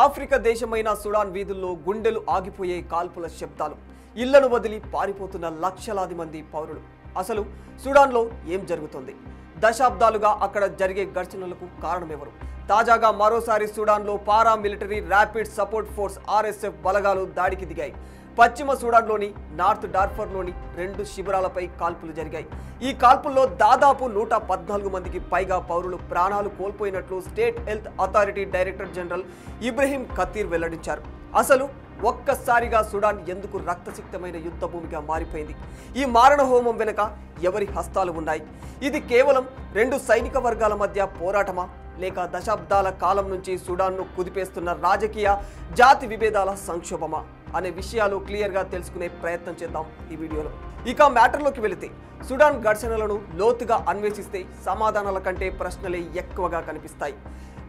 Africa దేశమైన Sudan వీధుల్లో గుండెలు ఆగిపోయే కాల్పుల శబ్దాలు, ఇళ్లను వదిలి పారిపోతున్న లక్షలాది మంది పౌరులు. అసలు సుడాన్లో ఏం జరుగుతుంది? దశాబ్దాలుగా అక్కడ జరిగే ఘర్షణలకు కారణమెవరు? తాజాగా మరోసారి సుడాన్లో paramilitary rapid support force RSF బలగాలు దాడికి దిగాయి. పశ్చిమ సుడాన్లోని నార్త్ డార్ఫర్లోని 2 శిబిరాలపై కాల్పులు జరిగాయి. ఈ కాల్పుల్లో దాదాపు 114 మందికి పైగా పౌరులు ప్రాణాలు కోల్పోయినట్లు state health authority director general Ibrahim Khatir వెల్లడించారు. అసలు ఒక్కసారిగా సుడాన్ ఎందుకు రక్తసిక్తమైన యుద్ధ భూమిగా మారిపోయింది? ఈ మారణ హోమం వెనుక ఎవరి హస్తాలు ఉన్నాయి? ఇది కేవలం 2 సైనిక వర్గాల మధ్య పోరాటమా, లేక దశాబ్దాల కాలం నుంచి సుడాన్ను కుదిపేస్తున్న రాజకీయ జాతి విభేదాల సంక్షోభమా అనే విషయాలు క్లియర్గా తెలుసుకునే ప్రయత్నం చేద్దాం ఈ వీడియోలో. ఇక మ్యాటర్లోకి వెళితే, సుడాన్ ఘర్షణలను లోతుగా అన్వేషిస్తే సమాధానాల కంటే ప్రశ్నలే ఎక్కువగా కనిపిస్తాయి.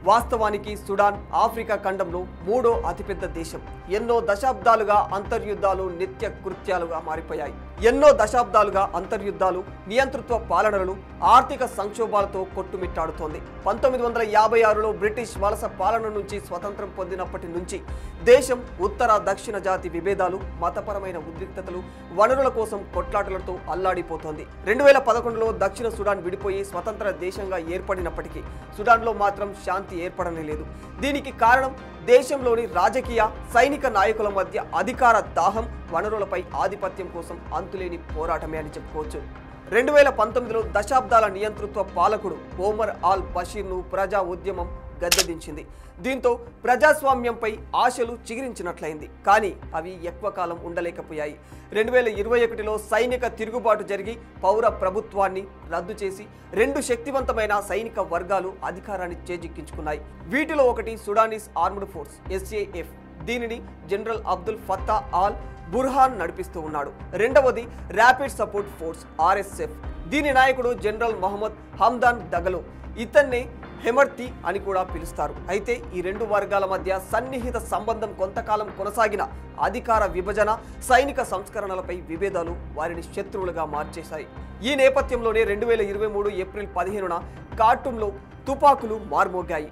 వాస్తవానికి సుడాన్ ఆఫ్రికా ఖండంలో 3వ అతిపెద్ద దేశం. ఎన్నో దశాబ్దాలుగా అంతర్యుద్ధాలు నిత్య కృత్యాలుగా మారిపోయాయి. నియంతృత్వ పాలనలు, ఆర్థిక సంక్షోభాలతో కొట్టుమిట్టాడుతోంది. 1956లో బ్రిటిష్ వలస పాలన నుంచి స్వతంత్రం పొందినప్పటి నుంచి దేశం ఉత్తర దక్షిణ జాతి విభేదాలు, మతపరమైన ఉద్రిక్తతలు, వనరుల కోసం కొట్లాటలతో అల్లాడిపోతోంది. 2011లో దక్షిణ సుడాన్ విడిపోయి స్వతంత్ర దేశంగా ఏర్పడినప్పటికీ సుడాన్లో మాత్రం శాంతి ఏర్పడనే లేదు. దీనికి కారణం దేశంలోని రాజకీయ, సైనిక నాయకుల మధ్య అధికార దాహం, వనరులపై ఆధిపత్యం కోసం అంతులేని పోరాటమే అని చెప్పుకోవచ్చు. 2019లో దశాబ్దాల నియంతృత్వ పాలకుడు ఓమర్ ఆల్ బషీర్ను ప్రజా ఉద్యమం గద్దెదించింది. దీంతో ప్రజాస్వామ్యంపై ఆశలు చిగురించినట్లయింది. కానీ అవి ఎక్కువ కాలం ఉండలేకపోయాయి. 2021లో సైనిక తిరుగుబాటు జరిగి పౌర ప్రభుత్వాన్ని రద్దు చేసి 2 శక్తివంతమైన సైనిక వర్గాలు అధికారాన్ని చేజిక్కించుకున్నాయి. వీటిలో ఒకటి సుడానీస్ ఆర్మ్డ్ ఫోర్స్ SAF. దీనిని general Abdul Fattah all Burhan నడిపిస్తూ ఉన్నాడు. రెండవది ర్యాపిడ్ సపోర్ట్ ఫోర్స్ RSF. దీని నాయకుడు జనరల్ మొహమ్మద్ హమ్దాన్ దగలో. ఇతన్ని హెమర్తి అని కూడా పిలుస్తారు. అయితే ఈ 2 వర్గాల మధ్య సన్నిహిత సంబంధం కొంతకాలం కొనసాగిన అధికార విభజన, సైనిక సంస్కరణలపై విభేదాలు వారిని శత్రువులుగా మార్చేశాయి. ఈ నేపథ్యంలోనే 2023 ఏప్రిల్ 15న ఖార్టూమ్లో తుపాకులు మార్మోగాయి.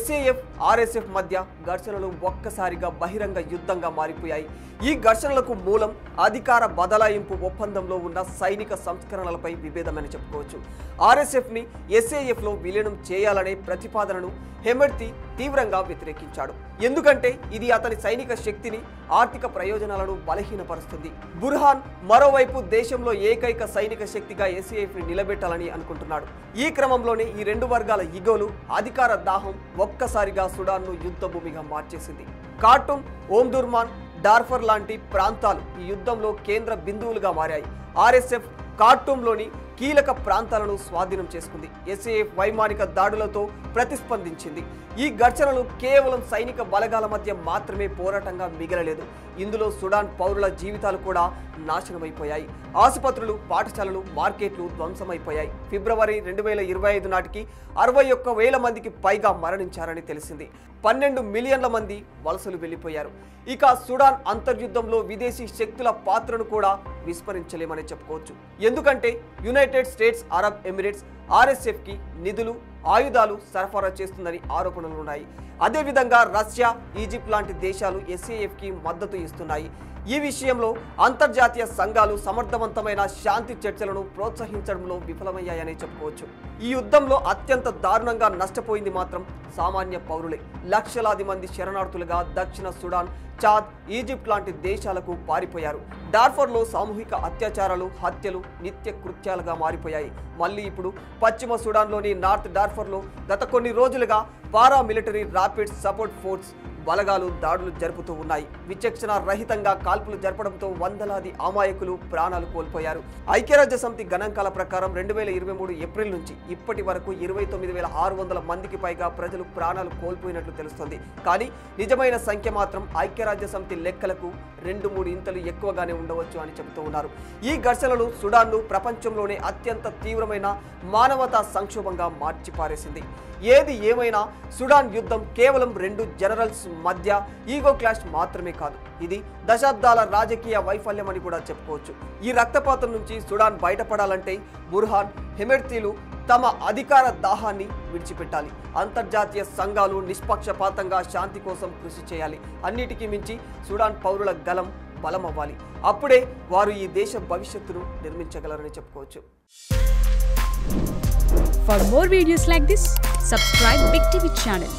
SAF, RSF మధ్య ఘర్షణలు ఒక్కసారిగా బహిరంగ యుద్ధంగా మారిపోయాయి. ఈ ఘర్షణలకు మూలం అధికార బదలాయింపు ఒప్పందంలో ఉన్న సైనిక సంస్కరణలపై విభేదమని చెప్పుకోవచ్చు. RSFని SAFలో విలీనం చేయాలనే ప్రతిపాదనను హెమర్తి తీవ్రంగా వ్యతిరేకించాడు. ఎందుకంటే ఇది అతని సైనిక శక్తిని, ఆర్థిక ప్రయోజనాలను బలహీనపరుస్తుంది. బుర్హాన్ మరోవైపు దేశంలో ఏకైక సైనిక శక్తిగా SAFని నిలబెట్టాలని అనుకుంటున్నాడు. ఈ క్రమంలోనే ఈ 2 వర్గాల ఇగోలు, అధికార దాహం ఒక్కసారిగా సుడాన్ను యుద్ధ భూమిగా మార్చేసింది. ఖార్టూమ్, ఓమ్దుర్మాన్, డార్ఫర్ లాంటి ప్రాంతాలు ఈ యుద్ధంలో కేంద్ర బిందువులుగా మారాయి. RSF ఖార్టూమ్లోని కీలక ప్రాంతాలను స్వాధీనం చేసుకుంది. SAF వైమానిక దాడులతో ప్రతిస్పందించింది. ఈ ఘర్షణలు కేవలం సైనిక బలగాల మధ్య మాత్రమే పోరాటంగా మిగలలేదు. ఇందులో సుడాన్ పౌరుల జీవితాలు కూడా నాశనమైపోయాయి. ఆసుపత్రులు, పాఠశాలలు, మార్కెట్లు ధ్వంసమైపోయాయి. ఫిబ్రవరి 2025 నాటికి 61,000 మందికి పైగా మరణించారని తెలిసింది. 12 మిలియన్ల మంది వలసలు వెళ్లిపోయారు. ఇక సుడాన్ అంతర్యుద్ధంలో విదేశీ శక్తుల పాత్రను కూడా విస్మరించలేమని చెప్పుకోవచ్చు. ఎందుకంటే యునైటెడ్ స్టేట్స్ అరబ్ ఎమిరేట్స్ RSFకి నిధులు, ఆయుధాలు సరఫరా చేస్తుందని ఆరోపణలున్నాయి. అదేవిధంగా రష్యా, ఈజిప్ట్ లాంటి దేశాలు SAFకి మద్దతు ఇస్తున్నాయి. ఈ విషయంలో అంతర్జాతీయ సంఘాలు సమర్థవంతమైన శాంతి చర్చలను ప్రోత్సహించడంలో విఫలమయ్యాయని చెప్పుకోవచ్చు. ఈ యుద్ధంలో అత్యంత దారుణంగా నష్టపోయింది మాత్రం సామాన్య పౌరులే. లక్షలాది మంది శరణార్థులుగా దక్షిణ సుడాన్, చాద్, ఈజిప్ట్ లాంటి దేశాలకు పారిపోయారు. డార్ఫర్లో సామూహిక అత్యాచారాలు, హత్యలు నిత్య కృత్యాలుగా మారిపోయాయి. మళ్ళీ ఇప్పుడు పశ్చిమ సుడాన్లోని నార్త్ డార్ఫర్లో గత కొన్ని రోజులుగా పారామిలిటరీ ర్యాపిడ్ సపోర్ట్ ఫోర్స్ బలగాలు దాడులు జరుపుతూ ఉన్నాయి. విచక్షణ రహితంగా కాల్పులు జరపడంతో వందలాది అమాయకులు ప్రాణాలు కోల్పోయారు. ఐక్యరాజ్యసమితి గణాంకాల ప్రకారం 2023 ఏప్రిల్ నుంచి ఇప్పటి వరకు 29,600 మందికి పైగా ప్రజలు ప్రాణాలు కోల్పోయినట్లు తెలుస్తోంది. కానీ నిజమైన సంఖ్య మాత్రం ఐక్యరాజ్యసమితి లెక్కలకు 2-3 ఇంతలు ఎక్కువగానే ఉండవచ్చు అని చెబుతూ ఉన్నారు. ఈ ఘర్షణలు సుడాన్ను ప్రపంచంలోనే అత్యంత తీవ్రమైన మానవతా సంక్షోభంగా మార్చిపారేసింది. ఏది ఏమైనా సుడాన్ యుద్ధం కేవలం 2 జనరల్స్ మధ్య ఈగో క్లాష్ మాత్రమే కాదు, ఇది దశాబ్దాల రాజకీయ వైఫల్యం అని కూడా చెప్పుకోవచ్చు. ఈ రక్తపాతం నుంచి సుడాన్ బయటపడాలంటే బుర్హాన్, హెమెడ్తీలు తమ అధికార దాహాన్ని విడిచిపెట్టాలి. అంతర్జాతీయ సంఘాలు నిష్పక్షపాతంగా శాంతి కోసం కృషి చేయాలి. అన్నిటికీ మించి సుడాన్ పౌరుల గలం బలమవ్వాలి. అప్పుడే వారు ఈ దేశ భవిష్యత్తును నిర్మించగలరని చెప్పుకోవచ్చు. For more videos like this, subscribe Big TV channel.